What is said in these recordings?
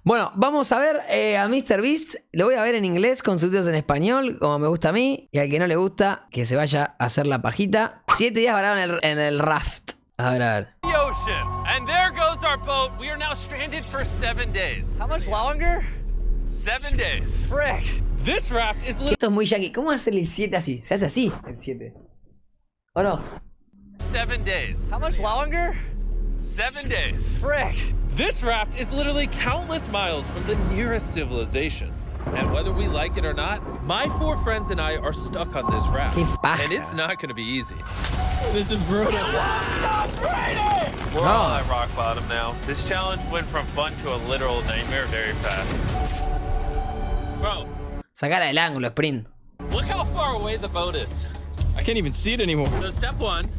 Bueno, vamos a ver a MrBeast. Lo voy a ver en inglés con subtítulos en español, como me gusta a mí. Y al que no le gusta, que se vaya a hacer la pajita. 7 días vararon en el Raft. A ver. The ocean. And there goes our boat. We are now stranded for 7 days. How much longer? 7 days. Frick. This raft is Esto es muy yankee. ¿Cómo hacer el 7 así? Se hace así, el 7. ¿O no? 7 days. How much longer? 7 days. Frick. This raft is literally countless miles from the nearest civilization. And whether we like it or not, my 4 friends and I are stuck on this raft. And it's not going to be easy. This is brutal. We're all at rock bottom now. This challenge went from fun to a literal nightmare very fast. Bro. Sacar el ángulo, sprint. Look how far away the boat is. I can't even see it anymore. So step 1.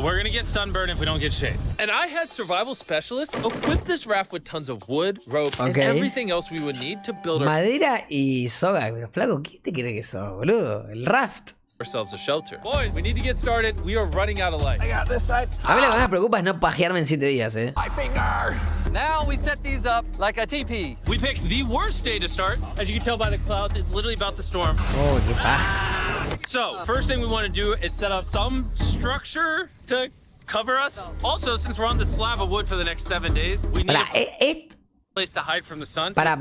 We're gonna get sunburned if we don't get shade. And I had survival specialists equip this raft with tons of wood, rope, and everything else we would need to build Madera y soga. Pero flaco, ¿qué te crees que sos, boludo? El Raft. ourselves a shelter. Boys, we need to get started. We are running out of light. I got this side. A mí lo que me preocupa es no pajearme en 7 días, My finger. Now we set these up like a teepee. We picked the worst day to start. As you can tell by the clouds, it's literally about the storm. Oh, qué paja. So, first thing we want to do is set up some structure to cover us. Also, since we're on this slab of wood for the next 7 days, we need a place to hide from the sun. Para.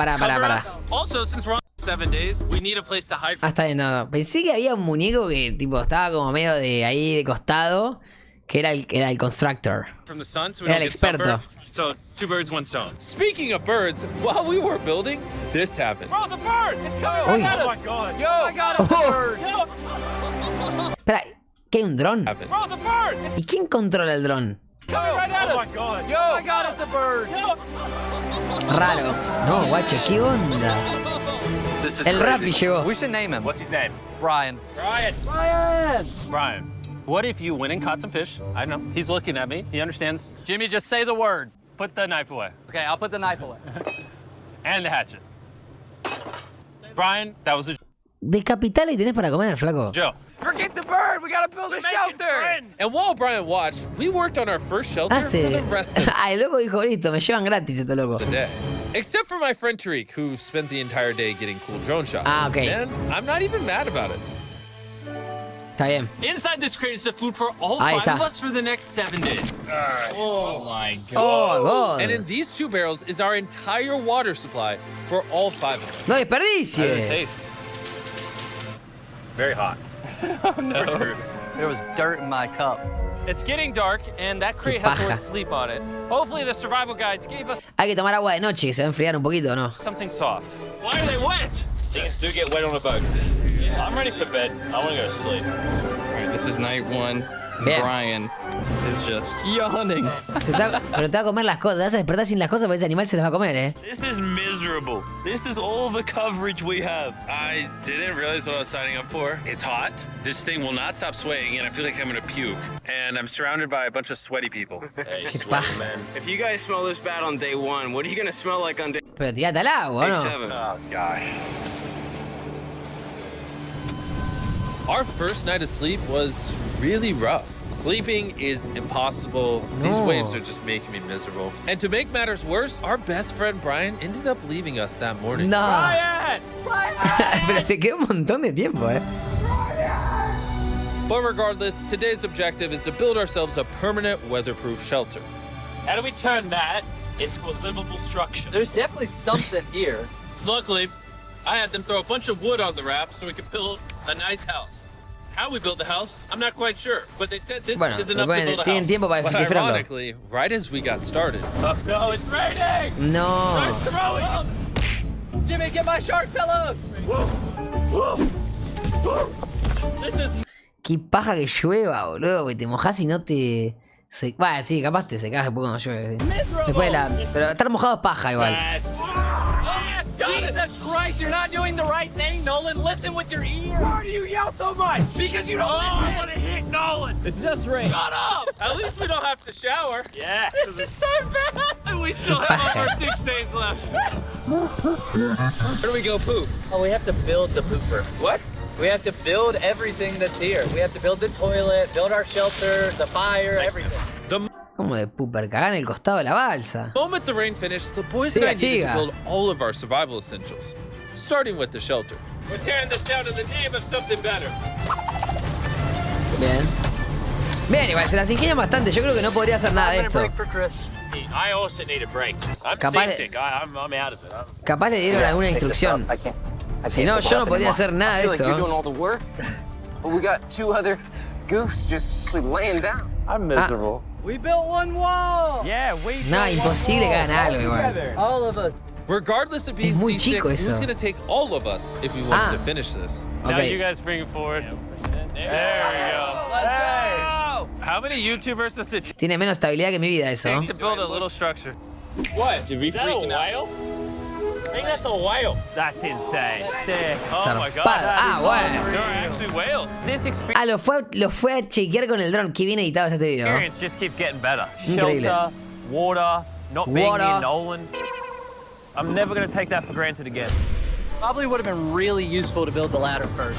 Also, since we're on 7 days, we need a place to hide from... Está bien, no. Pensé que había un muñeco que tipo estaba como medio de ahí de costado, que era el constructor. From the sun, so we Era don't el get experto. sunburned. So, 2 birds, 1 stone. Speaking of birds, while we were building, this happened. Bro, the bird! It's coming right at us! Oh my god! Yo! Oh my god, it's a bird! Yo! Espera, ¿qué hay un dron? Bro, the bird! ¿Y quién controla el dron? Coming right at us! Oh my god! Yo! Oh my god, it's a bird! Yo! Raro. No, guacho, ¿qué onda? El Rappi llegó. We should name him. What's his name? Brian. Brian. What if you went and caught some fish? I know. He's looking at me. He understands. Jimmy, just say the word. Put the knife away. Okay, I'll put the knife away. And the hatchet. Brian, that was a De capital y tenés para comer, flaco. Joe. Forget the bird. We gotta build a shelter. And while Brian watched, we worked on our first shelter for the rest of el loco dijo, listo, me llevan gratis este loco. the day. Except for my friend Tariq, who spent the entire day getting cool drone shots. Ah, okay. And I'm not even mad about it. Está bien. Inside this crate is the food for all Ahí 5 está. of us for the next 7 days. Oh my god. Oh, God. And in these 2 barrels is our entire water supply for all 5 of us. No How does it desperdicies. taste? Very hot. Oh no. We're screwed. There was dirt in my cup. It's getting dark, and that crate has someone sleep on it. Hopefully the survival guides gave us Hay que tomar agua de noche, que se va a enfriar un poquito, ¿no? something soft. Why are they wet? Things do get wet on a boat. I'm ready for bed. I want to go to sleep. All right, this is night 1. Bien. Brian is just yawning. Pero te va a comer las cosas, te vas a despertar sin las cosas, porque ese animal se las va a comer, ¿eh? This is miserable. This is all the coverage we have. I didn't realize what I was signing up for. It's hot. This thing will not stop swaying, and I feel like I'm gonna puke. And I'm surrounded by a bunch of sweaty people. Hey, paja. man. If you guys smell this bad on day 1, what are you gonna smell like on day Pero tirate al agua, ¿o no? 7? Oh, gosh. Our first night of sleep was really rough. Sleeping is impossible. These No. waves are just making me miserable. And to make matters worse, our best friend Brian ended up leaving us that morning. No. Brian! Pero se quedó un montón de tiempo, ¿eh? But regardless, today's objective is to build ourselves a permanent weatherproof shelter. How do we turn that into a livable structure? There's definitely something here. Luckily, I had them throw a bunch of wood on the raft so we could build a nice house. How we built the house, I'm not quite sure, but they said this Bueno, is enough to build a tienen house. tiempo para But descifrarlo. ironically, right as we got started. No, it's raining! No. Throw it! Jimmy, get my shark pillows! This is Qué paja que llueva, boludo, que te mojás y no te... Bueno, sí, capaz te secás después cuando llueve. Después de la... Pero estar mojado es paja igual. bad. Jesus Christ, you're not doing the right thing, Nolan. Listen with your ear. Why do you yell so much? Because you don't listen. I want to hit Nolan. It's just rain. Shut up! At least we don't have to shower. Yeah. This is so bad. And we still have over 6 days left. Where do we go poop? Oh, we have to build the pooper. What? We have to build everything that's here. We have to build the toilet, build our shelter, the fire, everything. Como de pooper, cagar en el costado de la balsa. The moment the rain finished, the boys and I Siga, needed siga. to build all of our survival essentials, starting with the shelter. We're tearing this down in the name of something better. Bien. Bien, igual se las ingenian bastante. Yo creo que no podría hacer nada de esto. I also need a break. I'm Capaz- seasick. I'm out of it. Capaz le dieron alguna instrucción. Si no, yo no podría hacer nada de esto. all the work, but we got two other goofs just laying down. I'm miserable. We built one wall. Yeah, we. Nada, imposible que hagan algo igual. All of us. Regardless of being muy seasick, chico it was eso. going to take all of us if we wanted Ah. to finish this. Now you Ok. guys bring it forward. There we go. Let's go. How many YouTubers does it Tiene menos estabilidad que mi vida eso. take to build a little structure? What? Did we freaking whale? I think that's a whale. That's insane. Oh my god. Zarpada. Ah, bueno. There are actually whales. This Ah, lo fue a chequear con el dron. Qué bien editado está este video. experience just keeps getting better. Increíble. Shelter, water, not being Water. near Nolan. I'm never gonna take that for granted again. Probably would have been really useful to build the ladder first.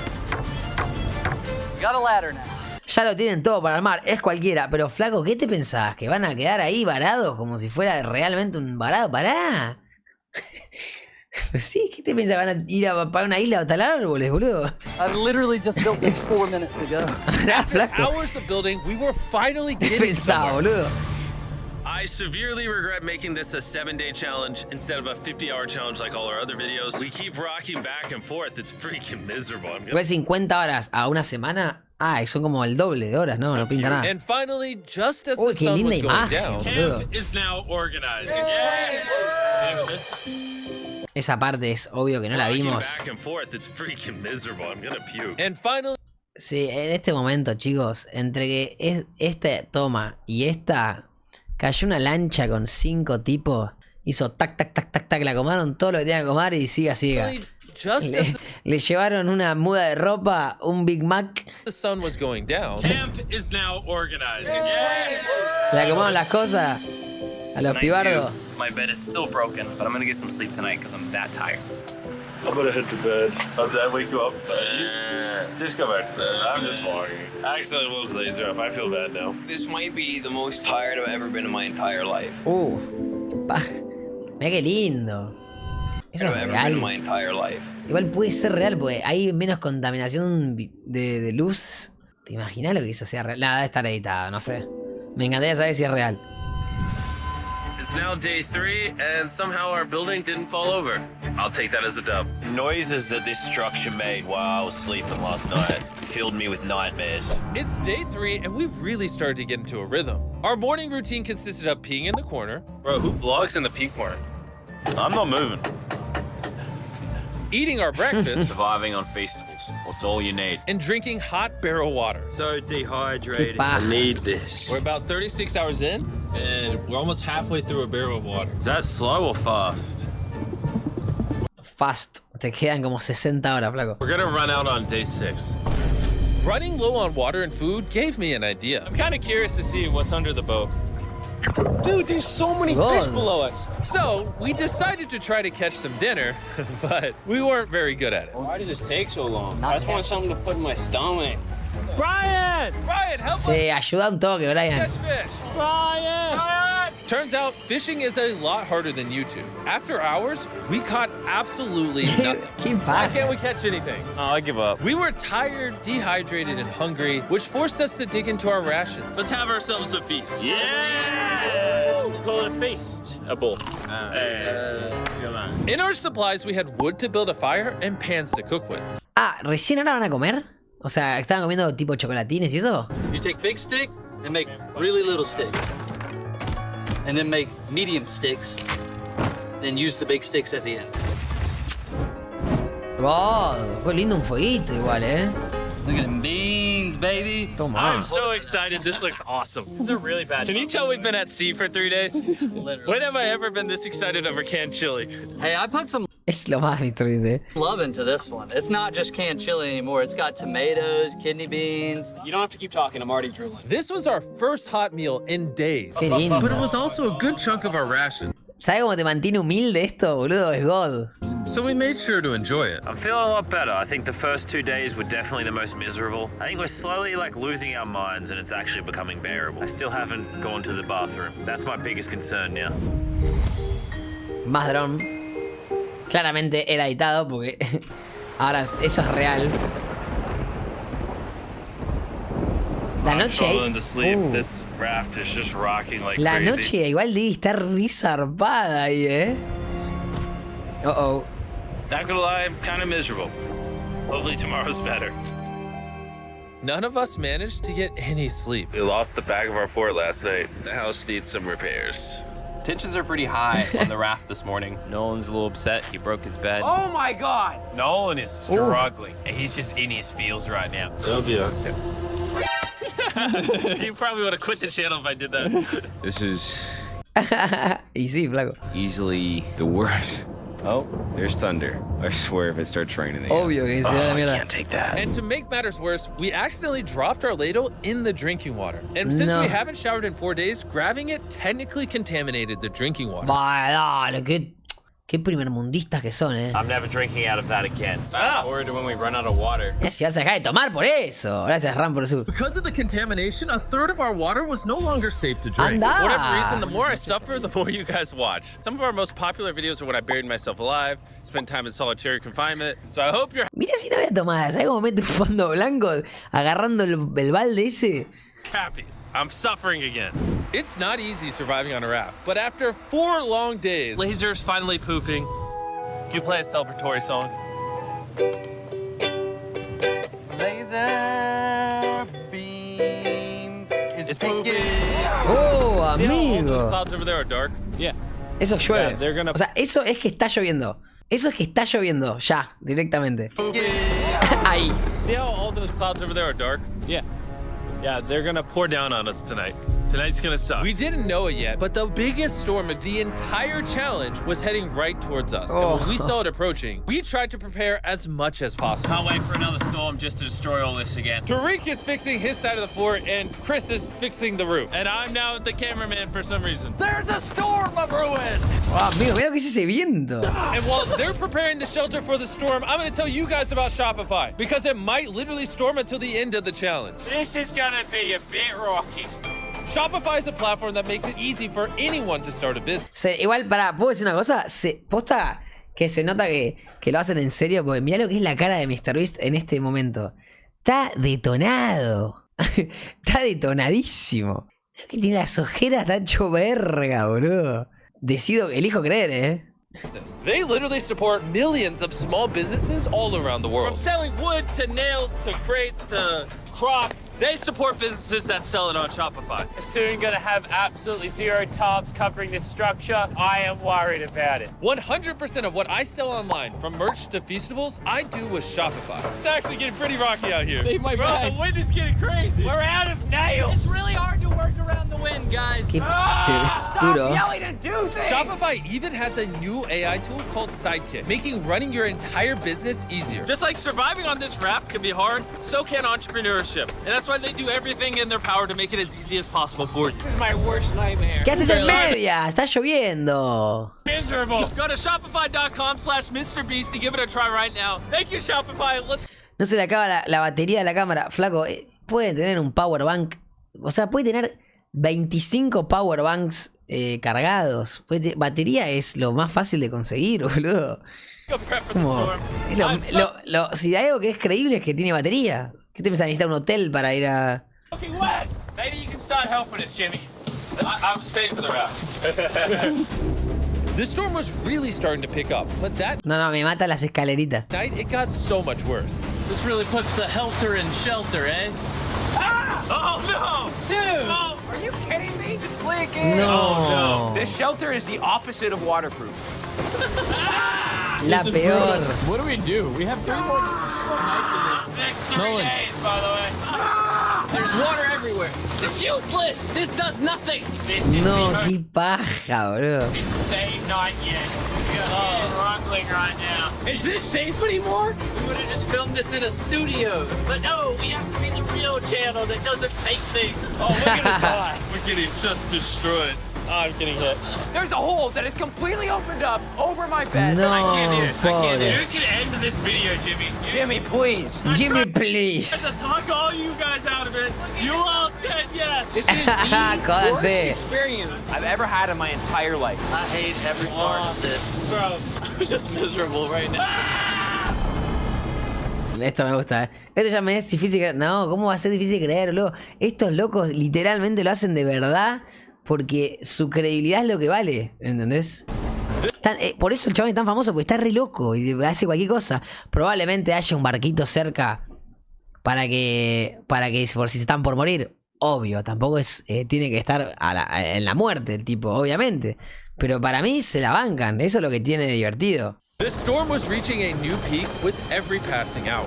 Got a ladder now. Ya lo tienen todo para armar, es cualquiera. Pero flaco, ¿qué te pensabas? ¿Que van a quedar ahí varados como si fuera realmente un varado? ¡Pará! Pero sí, ¿qué te pensás? ¿Van a ir a para una isla o tal árboles, boludo? I literally just built this 4 minutes ago. Pará, flaco. Hours of building, we were finally ¿Qué getting pensaba, somewhere. boludo? I severely regret making this a 7-day challenge instead of a 50-hour challenge like all our other videos. We keep rocking back and forth. It's freaking miserable. I'm Igual 50 horas a una semana. Ah, son como el doble de horas, no pinta nada. And finally, just as Uy, the qué sun linda was going imagen, down, boludo. is now organized. Esa parte es obvio que no la vimos. Back and forth. It's freaking miserable. I'm gonna puke. and finally, Sí, en este momento, chicos, entre que esta toma y esta, cayó una lancha con 5 tipos, hizo tac, tac, tac, tac, tac, le acomodaron todo lo que tenía que acomodar y siga. just as Le llevaron una muda de ropa, un Big Mac, the sun was going down, Camp is now organized. le acomodaron las cosas a los pibardos. My bed is still broken, but I'm gonna get some sleep tonight because I'm that tired. I'm gonna head to bed. Did I wake you up? Just go back to bed. I'm just walking. I accidentally woke Laser up. I feel bad now. This might be the most tired I've ever been in my entire life. Mira qué lindo. Eso es I've ever been in my real. entire life. Igual puede ser real porque hay menos contaminación de luz. ¿Te imaginas lo que eso sea real? Nada, debe estar editado, no sé. Me encantaría saber si es real. It's now day 3, and somehow our building didn't fall over. I'll take that as a dub. Noises that this structure made while I was sleeping last night filled me with nightmares. it's day 3 and we've really started to get into a rhythm. Our morning routine consisted of peeing in the corner, Bro, who vlogs in the pee corner? I'm not moving. eating our breakfast, Surviving on Feastables. What's all you need? and drinking hot barrel water. So dehydrated. Qué paja. Need this. We're about 36 hours in, and we're almost halfway through a barrel of water. Is that slow or fast? Fast. Te quedan como 60 horas, flaco. We're gonna run out on day 6. Running low on water and food gave me an idea. I'm kind of curious to see what's under the boat. Dude, there's so many God. fish below us. So we decided to try to catch some dinner, but we weren't very good at it. Why does this take so long? I just want something to put in my stomach. Brian! Ryan, help us Sí, ayuda un toque, Brian. catch fish. Brian! Turns out fishing is a lot harder than YouTube. After hours, we caught absolutely nothing. Qué Why paja. can't we catch anything? Oh, I give up. We were tired, dehydrated, and hungry, which forced us to dig into our rations. Let's have ourselves a feast. Yeah! We'll call it a feast. A bowl. In our supplies, we had wood to build a fire and pans to cook with. Ah, ¿recién ahora van a comer? O sea, ¿estaban comiendo tipo chocolatines y eso? You take big stick and make really little sticks. And then make medium sticks. Then use the big sticks at the end. Wow, fue lindo un fueguito igual, Look at them beans, baby. Toma. I'm so excited. This looks awesome. This is a really bad. Can you tell we've been at sea for 3 days? Literally. When have I ever been this excited over canned chili? Hey, I put some Es lo más, Mr. love into this one. It's not just canned chili anymore. It's got tomatoes, kidney beans. You don't have to keep talking. I'm already drooling. This was our first hot meal in days, Qué lindo. but it was also a good chunk of our ration. ¿Sabes cómo te mantiene humilde esto, boludo? Es God. So we made sure to enjoy it. I'm feeling a lot better. I think the first 2 days were definitely the most miserable. I think we're slowly like losing our minds and it's actually becoming bearable. I still haven't gone to the bathroom. That's my biggest concern now. Más dron. Claramente era editado porque ahora eso es real. La noche ahí. This raft is just rocking like La crazy. noche igual debe estar re zarpada ahí, Oh. Not gonna lie, I'm kind of miserable. Hopefully tomorrow's better. None of us managed to get any sleep. We lost the back of our fort last night. The house needs some repairs. Tensions are pretty high on the raft this morning. Nolan's a little upset. He broke his bed. Oh my God! Nolan is struggling, and he's just in his feels right now. It'll be okay. You probably would have quit the channel if I did that. This is Y sí, flaco. easily the worst. Oh, there's thunder. I swear if it starts raining, they Obvio que se da la mierda. can't take that. And to make matters worse, we accidentally dropped our ladle in the drinking water. And since No. we haven't showered in 4 days, grabbing it technically contaminated the drinking water. Bah, dale, qué primermundistas que son, I'm never drinking out of that again. Fast forward to when we run out of water. Si vas a dejar de tomar por eso. Gracias, Ram, por eso. Because of the contamination, a third of our water was no longer safe to drink. Anda. For whatever reason, the more I suffer, the more you guys watch. Some of our most popular videos are when I buried myself alive, spent time in solitary confinement. So I hope you're Mirá si no había tomada. ¿Sabes cómo mete un fondo blanco agarrando el balde ese? happy. I'm suffering again. It's not easy surviving on a raft, but after 4 long days, Laser's finally pooping. You play a celebratory song. Laser beam is pooping. Oh, see how all those amigo. clouds over there are dark? Yeah. Eso llueve. Yeah, they're gonna- O sea, eso es que está lloviendo. Eso es que está lloviendo, ya, directamente. Ahí. See how all those clouds over there are dark? Yeah. Yeah, they're gonna pour down on us tonight. Tonight's gonna suck. We didn't know it yet, but the biggest storm of the entire challenge was heading right towards us. Oh. And when we saw it approaching, we tried to prepare as much as possible. Can't wait for another storm just to destroy all this again. Tariq is fixing his side of the fort, and Chris is fixing the roof. And I'm now the cameraman for some reason. There's a storm of ruin. Oh, amigo, mira lo que es ese viento. And while they're preparing the shelter for the storm, I'm gonna tell you guys about Shopify, because it might literally storm until the end of the challenge. This is gonna be a bit rocky. Shopify is a platform that makes it easy for anyone to start a business. Igual, pará, ¿puedo decir una cosa? Posta que se nota que lo hacen en serio, porque mirá lo que es la cara de MrBeast en este momento. Está detonado. Está detonadísimo. Creo que tiene las ojeras, está hecho verga, boludo. Elijo creer, They literally support millions of small businesses all around the From world. selling wood to nails to crates to crops, they support businesses that sell it on Shopify. Soon gonna have absolutely zero tarps covering this structure. I am worried about it. 100% of what I sell online, from merch to feastables, I do with Shopify. It's actually getting pretty rocky out here. Save my Bro, bag. the wind is getting crazy. We're out of nails. It's really hard to work around the wind, guys. Qué Stop duro. yelling and do things. Shopify even has a new AI tool called Sidekick, making running your entire business easier. Just like surviving on this raft can be hard, so can entrepreneurship. And that's why they do everything in their power to make it as easy as possible for you. This is my worst nightmare. ¿Qué haces en media? Está lloviendo. Miserable. Go to shopify.com/MrBeast to give it a try right now. Thank you, Shopify. Let's No se le acaba la batería de la cámara. Flaco, puede tener un power bank. O sea, puede tener 25 power banks cargados. Batería es lo más fácil de conseguir, boludo. go prep for the Como, storm. si hay algo que es creíble es que tiene batería. ¿Qué te pensás? Necesitas un hotel para ir a... Looking wet. Maybe you can start helping us, Jimmy. I was paid for the raft. The storm was really starting to pick up, but that No, me mata las escaleritas. night it got so much worse. This really puts the helter in shelter, eh? Ah! Oh no! Dude! Oh, Are you kidding me? It's leaking. No. This shelter is the opposite of waterproof. La peor. What do? We have 3 more nights in this. next 3 Nolan. days, by the way. There's water everywhere. It's useless. This does nothing. This is No, the most qué paja, bro. insane night yet. We are struggling right now. Is this safe anymore? We would have just filmed this in a studio. But no, we have to be the real channel that doesn't fake things. Oh, we're gonna die. We're getting just destroyed. I'm getting hit. There's a hole that is completely opened up over my bed. No, I can't do this. I can't do pobre. this. You can end this video, Jimmy. Jimmy, please. Jimmy, To please. talk all you guys out of it. You all said yes. This is the Jódanse. worst experience I've ever had in my entire life. I hate every part of this. Bro, I'm just miserable right now. Esto me gusta, ¿eh? Esto ya me es difícil creer. No, ¿cómo va a ser difícil creer, luego? Estos locos literalmente lo hacen de verdad porque su credibilidad es lo que vale, ¿entendés? Por eso el chabón es tan famoso, porque está re loco y hace cualquier cosa. Probablemente haya un barquito cerca para que por si se están por morir. Obvio, tampoco es tiene que estar en la muerte el tipo, obviamente. Pero para mí se la bancan, eso es lo que tiene de divertido. The storm was reaching a new peak with every passing hour.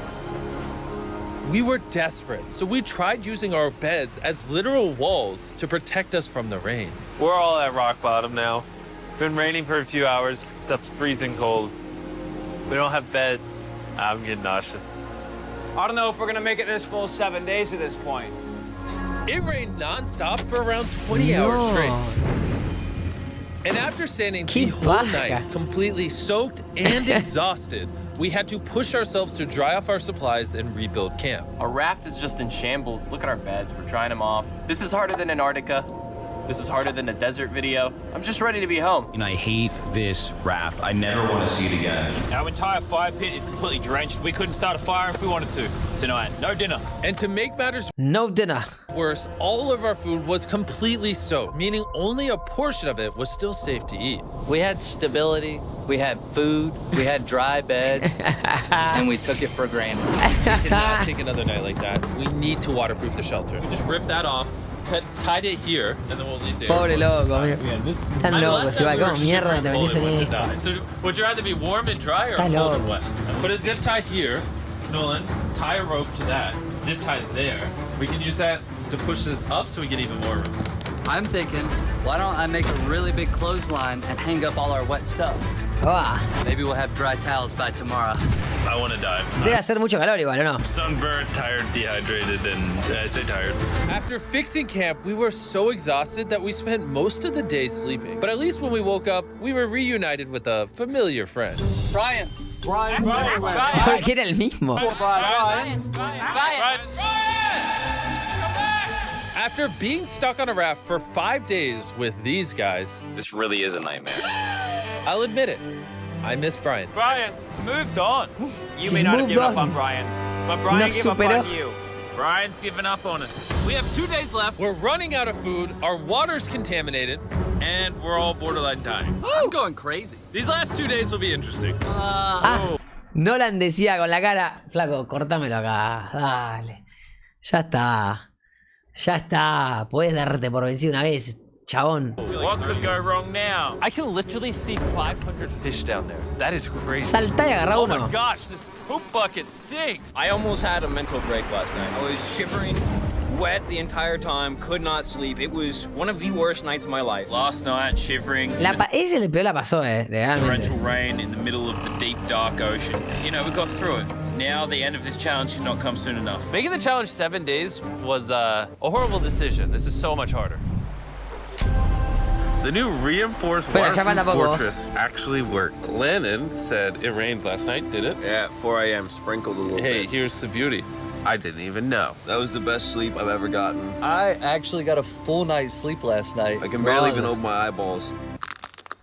We were desperate, so we tried using our beds as literal walls to protect us from the rain. We're all at rock bottom now. Been raining for a few hours. Stuff's freezing cold. We don't have beds. I'm getting nauseous. I don't know if we're gonna make it this full 7 days at this point. It rained non-stop for around 20 hours straight. And after standing the whole night, completely soaked and exhausted, we had to push ourselves to dry off our supplies and rebuild camp. Our raft is just in shambles. Look at our beds. We're drying them off. This is harder than Antarctica. This is harder than the desert video. I'm just ready to be home. And I hate this raft. I never want to see it again. Our entire fire pit is completely drenched. We couldn't start a fire if we wanted to tonight. No dinner. And to make matters No dinner. worse, all of our food was completely soaked, meaning only a portion of it was still safe to eat. We had stability, we had food, we had dry beds, and we took it for granted. We cannot take another night like that. We need to waterproof the shelter. We just ripped that off, tied it here, and then we'll leave there. Pobre loco, amigo. Tan loco, si va como mierda te metes en esto. So would you rather be warm and dry or Está cold and loco. wet? Put a zip tie here, Nolan. Tie a rope to that. Zip tie it there. We can use that to push this up so we get even more room. I'm thinking, why don't I make a really big clothesline and hang up all our wet stuff? Ah, Maybe we'll have dry towels by tomorrow. I want to die. debe hacer mucho calor igual, ¿o no? Sunburned, tired, dehydrated, and I say tired. After fixing camp, we were so exhausted that we spent most of the day sleeping. But at least when we woke up, we were reunited with a familiar friend. Brian! Porque era el mismo. After being stuck on a raft for 5 days with these guys, This really is a nightmare. I'll admit it, I miss Brian. Brian, moved on. You He's may not have moved given on. up on Brian, but Brian Nos gave up superó. on you. Brian's given up on us. We have 2 days left, we're running out of food, our water's contaminated, and we're all borderline dying. I'm going crazy. These last 2 days will be interesting. Ah, Nolan decía con la cara, flaco, cortámelo acá, dale. Ya está. Ya está. Puedes darte por vencido una vez, chabón. What could go wrong now? I can literally see 500 fish down there. That is crazy. Saltá y agarrá Oh my uno. gosh, this poop bucket stinks. I almost had a mental break last night. I was shivering, wet the entire time, could not sleep. It was one of the worst nights of my life. Last night, shivering, Ella le peor la pasó, realmente. torrential rain in the middle of the deep, dark ocean. You know, we got through it. Now the end of this challenge cannot come soon enough. Making the challenge 7 days was a horrible decision. This is so much harder. The new reinforced Espera, ya falta waterproof poco. fortress actually worked. Lennon said it rained last night, did it? Yeah, at 4 a.m. sprinkled a little Hey, bit. here's the beauty. I didn't even know. That was the best sleep I've ever gotten. I actually got a full night's sleep last night. I can barely even Brother. open my eyeballs.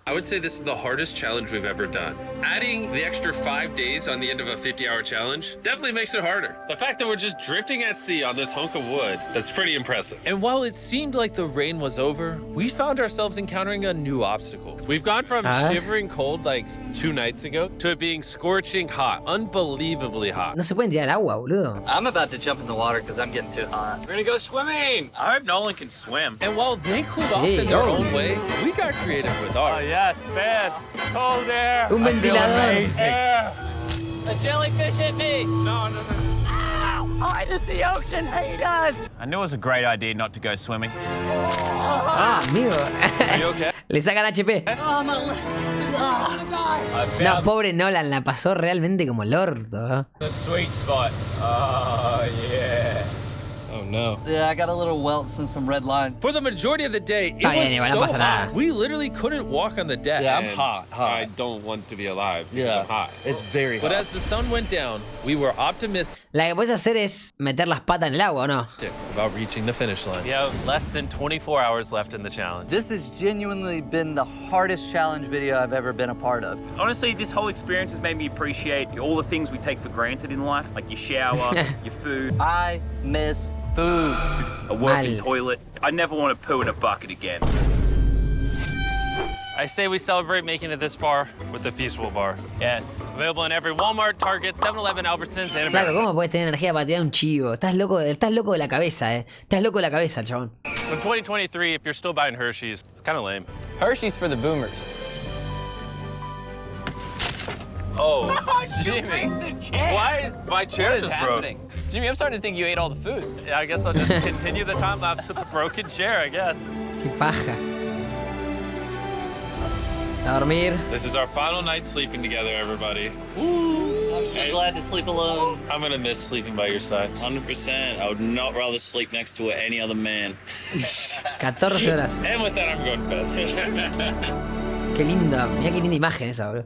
I would say this is the hardest challenge we've ever done. Adding the extra 5 days on the end of a 50-hour challenge definitely makes it harder. The fact that we're just drifting at sea on this hunk of wood, that's pretty impressive. And while it seemed like the rain was over, we found ourselves encountering a new obstacle. We've gone from shivering cold like 2 nights ago to it being scorching hot, unbelievably hot. No se pueden tirar al agua, boludo. I'm about to jump in the water because I'm getting too hot. we're gonna go swimming. I hope Nolan can swim. And while they cooled off Sí, in their obvio. own way, we got creative with Oh ours. yes, beds, cold air. Un I feel ventilador. amazing. Air. A jellyfish hit me! No. Oh, it is the ocean hate us. I knew it was a great idea not to go swimming. Ah, amigo. okay? Le sacan HP. No, pobre Nolan, la pasó realmente como el orto. The sweet spot. Oh yeah. Oh no. Yeah, I got a little welts and some red lines. For the majority of the day, it Está bien, igual, no was pasa so nada. hot. We literally couldn't walk on the deck. Yeah, I'm And hot. I don't want to be alive because Yeah, I'm hot. it's very hot. But as the sun went down, we were optimistic La que puedes hacer es meter las patas en el agua, ¿o no? about reaching the finish line. We have less than 24 hours left in the challenge. This has genuinely been the hardest challenge video I've ever been a part of. Honestly, this whole experience has made me appreciate all the things we take for granted in life, like your shower, your food, I miss food. a working Mal. toilet. I never want to poo in a bucket again. I say we celebrate making it this far with the Feastable Bar. Yes, available in every Walmart, Target, 7-Eleven, Albertsons, and Flaco, America. ¿cómo puedes tener energía para tirar un chivo? Estás loco de la cabeza, Estás loco de la cabeza, chabón. In 2023, if you're still buying Hershey's, it's kind of lame. Hershey's for the boomers. Oh, Jimmy. Why is my chair What is just broke? happening? Jimmy, I'm starting to think you ate all the food. Yeah, I guess I'll just continue the time lapse with the broken chair, I guess. Qué paja. A dormir. This is our final night sleeping together, everybody. I'm so glad to sleep alone. I'm gonna miss sleeping by your side. 100%. I would not rather sleep next to any other man. 14 horas. And with that, I'm going to bed. Qué linda. Mirá qué linda imagen esa, bro.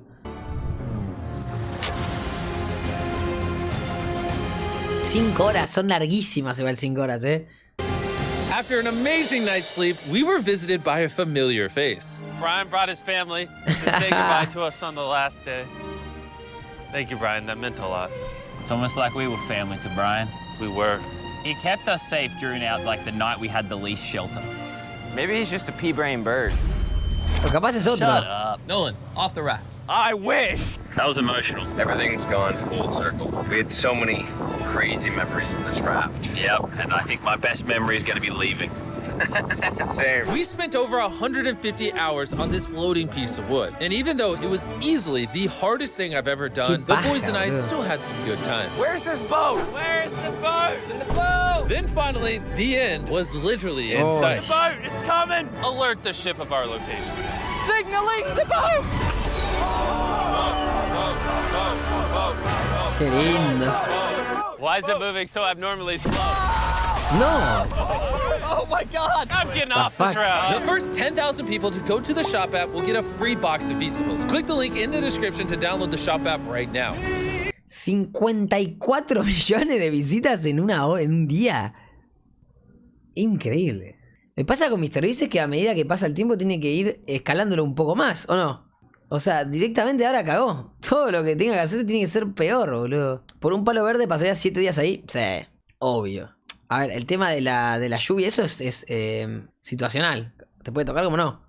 5 horas, son larguísimas igual 5 horas, After an amazing night's sleep, we were visited by a familiar face. Brian brought his family to say goodbye to us on the last day. Thank you, Brian. That meant a lot. It's almost like we were family to Brian. We were. He kept us safe during the night we had the least shelter. Maybe he's just a pea-brain bird. O capaz es otro. Shut up. Nolan, off the raft. I wish. That was emotional. Everything's gone full circle. We had so many crazy memories in this raft. Yep, and I think my best memory is going to be leaving. Same. We spent over 150 hours on this floating piece of wood. And even though it was easily the hardest thing I've ever done, the boys and I still had some good times. Where's this boat? Where's the boat? It's in the boat! Then finally, the end was literally in Oh. sight. Boat is coming. Alert the ship of our location. Signaling the boat! Qué lindo. Why is it moving so abnormally slow? No. Oh my god! I'm getting off this fuck? route. The first 10,000 people to go to the shop app will get a free box of Feastables. Click the link in the description to download the shop app right now. 54 millones de visitas en un día. Increíble. Me pasa con MrBeast es que a medida que pasa el tiempo tiene que ir escalándolo un poco más, ¿o no? O sea, directamente ahora cagó. Todo lo que tenga que hacer tiene que ser peor, boludo. Por un palo verde pasaría 7 días ahí. Sí, obvio. A ver, el tema de la lluvia, eso es situacional. Te puede tocar como no.